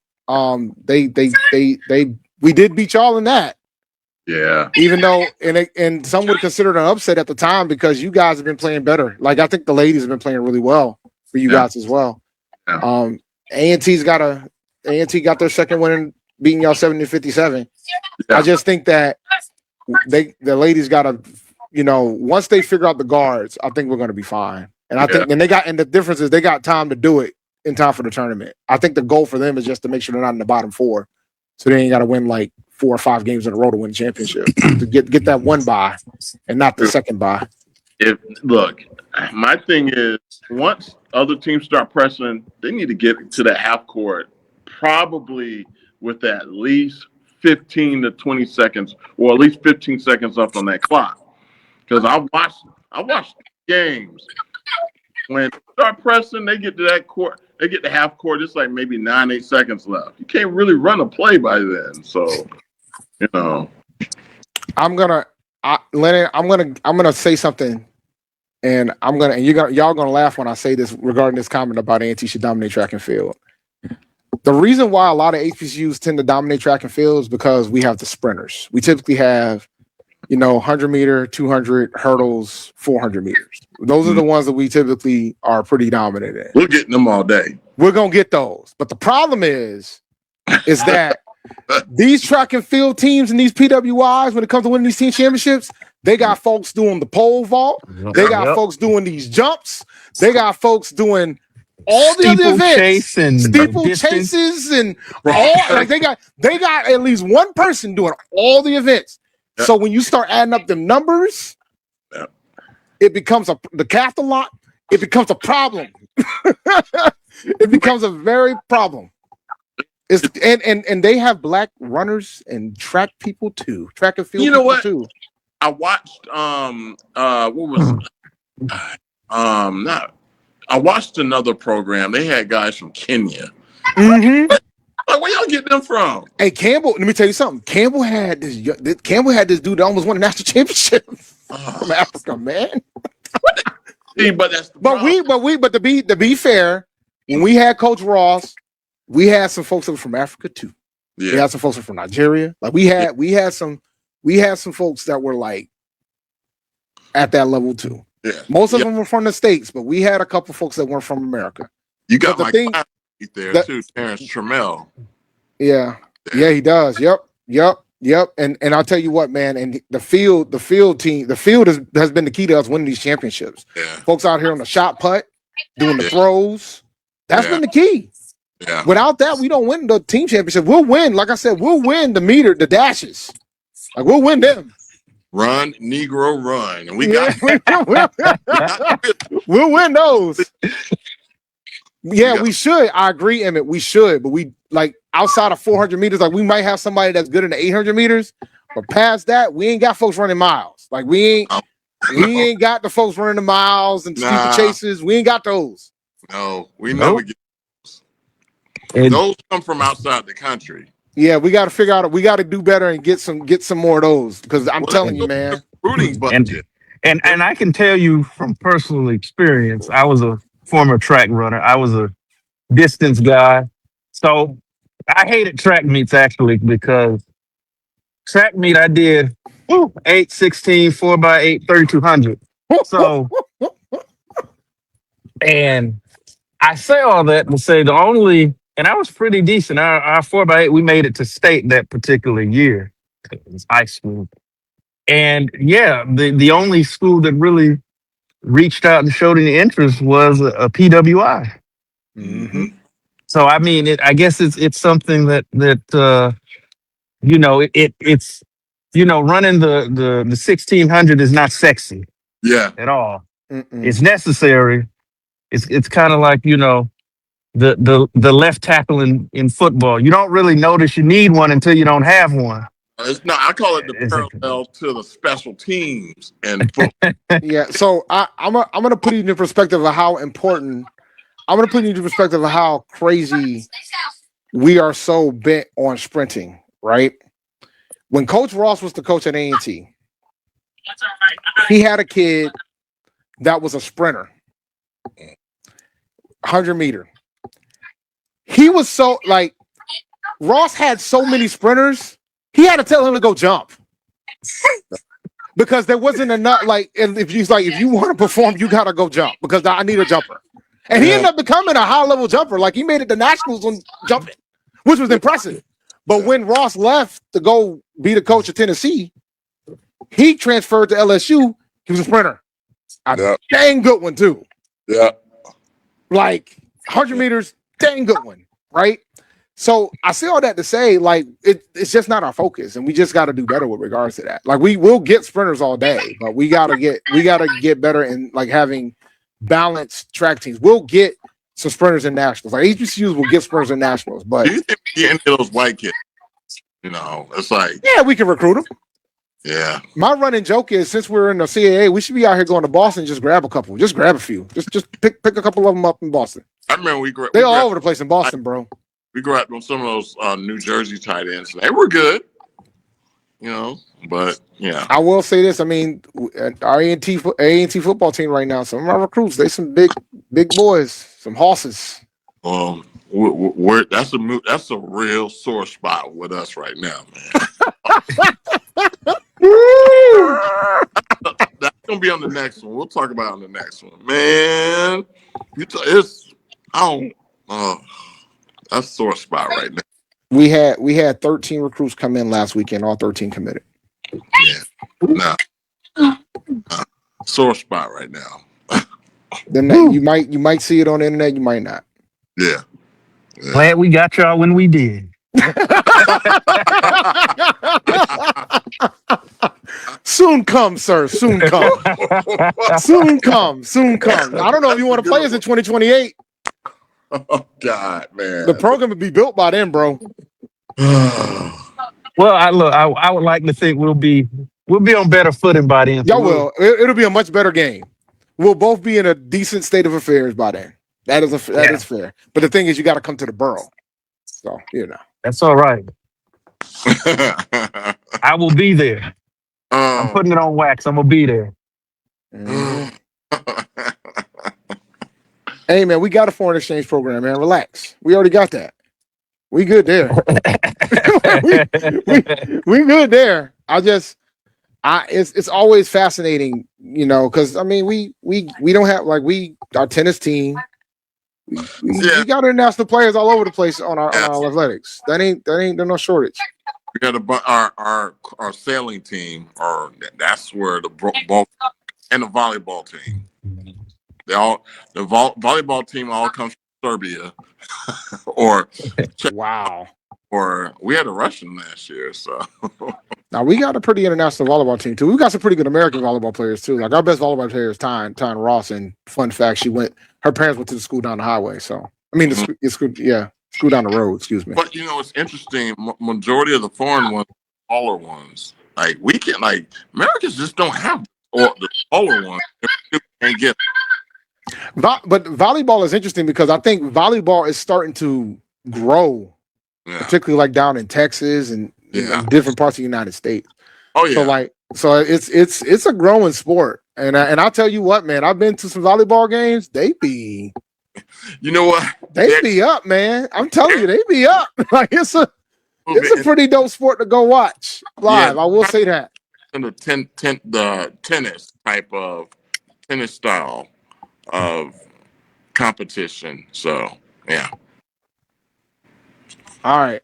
We did beat y'all in that. Yeah. Even though, and some would consider it an upset at the time because you guys have been playing better. Like I think the ladies have been playing really well for you guys as well. Yeah. A&T got their second win, beating y'all 70-57. Yeah. I just think that the ladies got to, once they figure out the guards, I think we're going to be fine. And I think, and the difference is they got time to do it in time for the tournament. I think the goal for them is just to make sure they're not in the bottom four, so they ain't got to win like 4 or 5 games in a row to win the championship to get that one bye and not the second bye. Look, my thing is once other teams start pressing, they need to get to that half court probably with at least 15 to 20 seconds, or at least 15 seconds up on that clock. because I watched games. When they start pressing, they get to that court. They get to half court. It's like maybe 9-8 seconds left. You can't really run a play by then. So, you know, I'm gonna say something, and y'all gonna laugh when I say this regarding this comment about A&T should dominate track and field. The reason why a lot of HBCUs tend to dominate track and field is because we have the sprinters. We typically have, 100 meter, 200 hurdles, 400 meters. Those are the ones that we typically are pretty dominant in. we're getting them all day. We're gonna get those, but the problem is that these track and field teams and these PWIs, when it comes to winning these team championships, they got folks doing the pole vault. They got folks doing these jumps. They got folks doing all the other events, steeple chases, and all. Like they got at least one person doing all the events. Yep. So when you start adding up the numbers, it becomes the decathlon. It becomes a problem. It becomes a very problem. And they have black runners and track people too. Track and field. You know what? Too. I watched I watched another program. They had guys from Kenya. Mm-hmm. Like, where y'all get them from? Hey, Campbell, let me tell you something. Campbell had this dude that almost won a national championship from Africa, man. See, but that's the but to be fair, when we had Coach Ross, we had some folks that were from Africa too. Yeah. We had some folks that were from Nigeria. Like we had some folks that were like at that level too. Yeah. Most of them were from the States, but we had a couple folks that weren't from America. You got my guy there too, Terrence Trammell. Yeah, he does. Yep. And I'll tell you what, man. And the field has been the key to us winning these championships. Yeah. Folks out here on the shot put, doing the throws. That's been the key. Yeah. Without that, we don't win the team championship. We'll win, like I said, we'll win the dashes. Like we'll win them. Run, Negro, run. And we we'll win those. Yeah, we should. I agree, Emmett. We should, but we like outside of 400 meters, like we might have somebody that's good in the 800 meters, but past that, we ain't got folks running miles. Like we ain't got the folks running the miles and steeple chases. We ain't got those. No, we never get those. Those come from outside the country. Yeah, we got to figure out. We got to do better and get some more of those because I'm telling you, man. And I can tell you from personal experience, I was a former track runner. I was a distance guy. So I hated track meets actually because track meet I did 8, 16, 4x8, 3200. So, and I say all that to say and I was pretty decent. Our 4x8, we made it to state that particular year. It was high school. And yeah, the only school that really reached out and showed any interest was a PWI. Mm-hmm. So I mean, I guess it's something that it's running the 1600 is not sexy. Yeah, at all. It's necessary. It's kind of like the left tackle in football. You don't really notice you need one until you don't have one. It's not. I call it the parallel to the special teams and football. Yeah. So I'm gonna put it in perspective of how important. I'm gonna put it into perspective of how crazy we are so bent on sprinting. Right. When Coach Ross was the coach at A&T, he had a kid that was a sprinter, 100 meter. He was so like Ross had so many sprinters. He had to tell him to go jump because there wasn't enough. Like, if you want to perform, you gotta go jump because I need a jumper. And he ended up becoming a high level jumper. Like he made it to nationals on jumping, which was impressive. But when Ross left to go be the coach of Tennessee, he transferred to LSU. He was a sprinter, a dang good one too. Yeah, like 100 meters, dang good one, right? So I say all that to say, like, it's just not our focus, and we just got to do better with regards to that. Like, we will get sprinters all day, but we gotta get better in like having balanced track teams. We'll get some sprinters in nationals. Like HBCUs will get sprinters in nationals, but do you think we get any of those white kids? It's like we can recruit them. Yeah. My running joke is, since we're in the CAA, we should be out here going to Boston and just grab a couple. Just grab a few. Just pick a couple of them up in Boston. I remember They're all over the place in Boston, bro. We grabbed on some of those New Jersey tight ends. They were good, but yeah. I will say this. I mean, our A&T football team right now, some of our recruits, they some big boys, some horses. That's a real sore spot with us right now, man. That's gonna be on the next one. We'll talk about it on the next one, man. That's a sore spot right now. We had 13 recruits come in last weekend. All 13 committed. Yeah, nah. Sore spot right now. Then you might see it on the internet. You might not. Yeah. Glad we got y'all when we did. Soon come, sir. Soon come. Soon come. Soon come. I don't know if you want to play us in 2028. Oh God, man. The program would be built by then, bro. Well, I would like to think we'll be on better footing by then. Y'all will. It'll be a much better game. We'll both be in a decent state of affairs by then. That is fair. But the thing is, you got to come to the borough. So that's all right. I will be there. I'm putting it on wax. I'm gonna be there. Mm-hmm. Hey man, we got a foreign exchange program, man. Relax. We already got that. We good there. we good there. It's always fascinating, because I mean we don't have our tennis team. We got international players all over the place on our athletics. That ain't there's no shortage. We got our sailing team, or that's where the ball and the volleyball team. The volleyball team all comes from Serbia, or wow. Or we had a Russian last year, so now we got a pretty international volleyball team too. We got some pretty good American volleyball players too. Like our best volleyball player is Tyne Ross, and fun fact, her parents went to the school down the highway. So I mean, school down the road. Excuse me. But it's interesting. Majority of the foreign ones, taller ones. Like Americans just don't have the taller ones. They can't get. But volleyball is interesting because I think volleyball is starting to grow, particularly like down in Texas and different parts of the United States. Oh yeah. So it's a growing sport, and I'll tell you what, man. I've been to some volleyball games. They be, they be up, man. I'm telling you, they be up. Like it's a pretty dope sport to go watch live. I will say that. And the tennis type of tennis style of competition. So yeah. All right.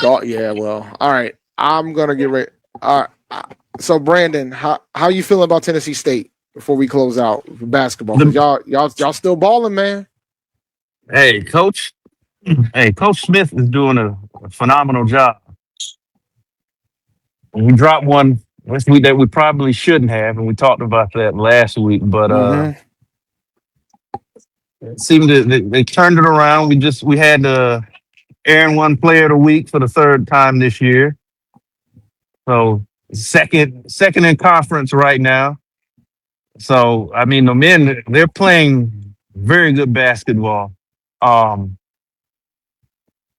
All right. I'm gonna get ready. All right. So Brandon, how you feeling about Tennessee State before we close out for basketball? Y'all still balling, man. Hey, Coach Smith is doing a phenomenal job. We dropped one this week that we probably shouldn't have, and we talked about that last week. But it seemed they turned it around. We had Aaron won Player of the Week for the third time this year. So second in conference right now. So I mean, the men, they're playing very good basketball.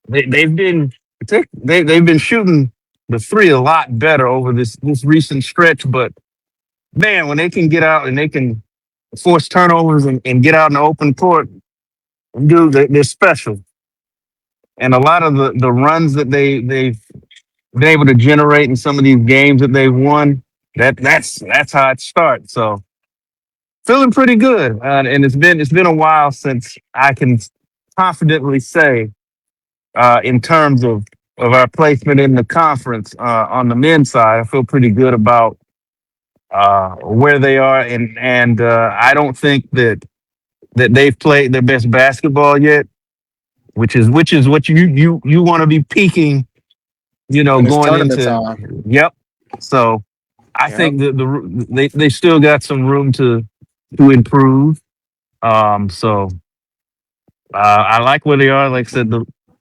They've been shooting the three a lot better over this recent stretch, but man, when they can get out and they can force turnovers and get out in the open court, dude, they're special. And a lot of the runs that they've been able to generate in some of these games that they've won, that's how it starts. So feeling pretty good, and it's been a while since I can confidently say, in terms of our placement in the conference on the men's side, I feel pretty good about where they are, and I don't think that they've played their best basketball yet, which is what you want to be peaking, going into time. Yep. So I think that they still got some room to improve. So I like where they are. Like I said,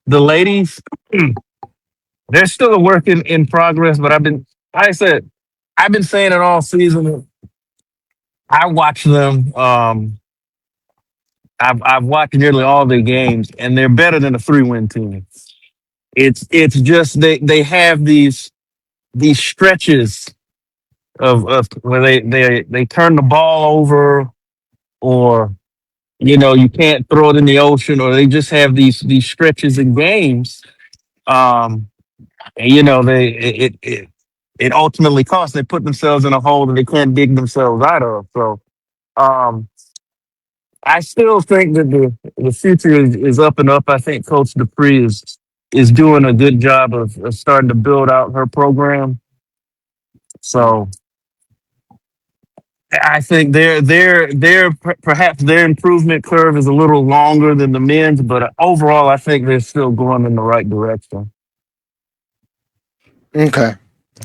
the ladies, There's still a work in progress, but like I said, I've been saying it all season. I watch them. I've watched nearly all their games, and they're better than a 3-win team. It's just they have these stretches of where they turn the ball over, or you can't throw it in the ocean, or they just have these stretches in games. And it ultimately costs. They put themselves in a hole that they can't dig themselves out of. So um, I still think that the future is up and up. I think Coach Dupree is doing a good job of starting to build out her program. So I think perhaps their improvement curve is a little longer than the men's, but overall, I think they're still going in the right direction. Okay,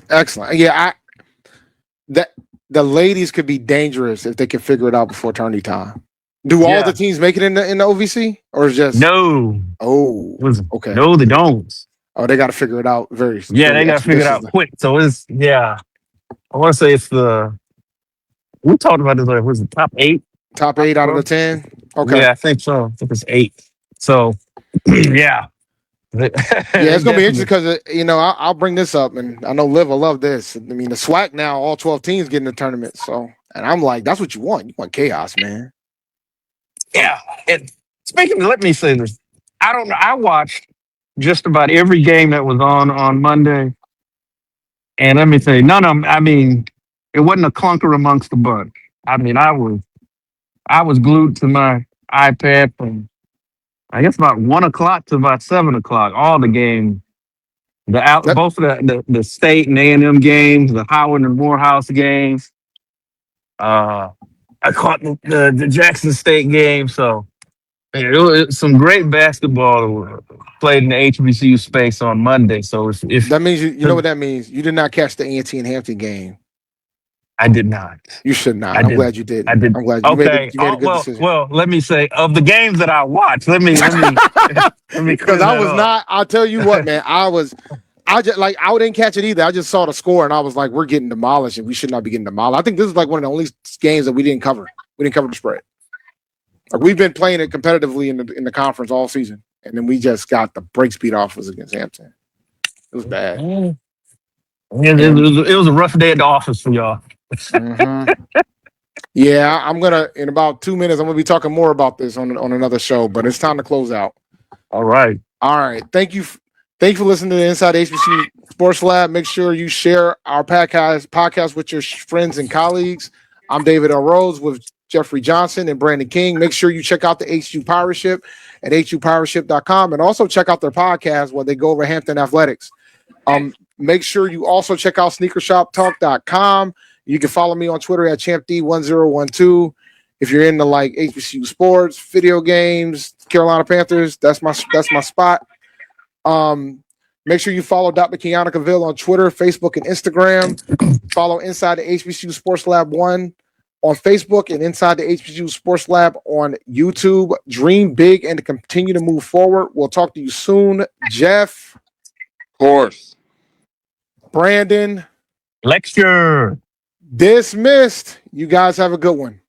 excellent. Yeah, that the ladies could be dangerous if they can figure it out before tourney time. Do all the teams make it in the OVC, or is just no? Oh, okay. No, they don't. Oh, they got to figure it out very. Yeah, they got to figure it out quick. So it's I want to say it's we talked about this. Was it top 8? Top 8 out of the 10. Okay. Yeah, I think so. I think it's 8. So yeah. Yeah, it's gonna be interesting because I'll bring this up, and I know Liv will love this. I mean, the SWAC now, all 12 teams get in the tournament. So, and I'm like, that's what you want. You want chaos, man. Yeah. And speaking of, let me say this. I don't know. I watched just about every game that was on Monday, and let me say, none of them. I mean, it wasn't a clunker amongst the bunch. I mean, I was glued to my iPad from, I guess, about 1 o'clock to about 7 o'clock. All the games, both of the state and A&M games, the Howard and Morehouse games. I caught the Jackson State game. So it was some great basketball played in the HBCU space on Monday. So if that means you know what that means, you did not catch the A&T and Hampton game. I did not. You should not. I'm glad you did. I did. I'm glad you made a good decision. Well, let me say, of the games that I watched, let me because I was not. I'll tell you what, man. I didn't catch it either. I just saw the score and I was like, we're getting demolished, and we should not be getting demolished. I think this is like one of the only games that we didn't cover. We didn't cover the spread. Like, we've been playing it competitively in the conference all season, and then we just got the brakes beat off us against Hampton. It was bad. It was a rough day at the office for y'all. Mm-hmm. Yeah, I'm gonna, in about 2 minutes, I'm gonna be talking more about this on another show, but it's time to close out. All right. Thank you for listening to the Inside HBCU Sports Lab. Make sure you share our podcast with your friends and colleagues. I'm David L. Rhodes with Jeffrey Johnson and Brandon King. Make sure you check out the HU Pirate Ship at hupirateShip.com, and also check out their podcast where they go over Hampton athletics. Make sure you also check out sneakershoptalk.com. You can follow me on Twitter at champd1012. If you're into like HBCU sports, video games, Carolina Panthers, that's my spot. Make sure you follow Dr. Kenyatta Cavil on Twitter, Facebook, and Instagram. Follow Inside the HBCU Sports Lab 1 on Facebook and Inside the HBCU Sports Lab on YouTube. Dream big and continue to move forward. We'll talk to you soon. Jeff. Of course. Brandon. Lecture. Dismissed. You guys have a good one.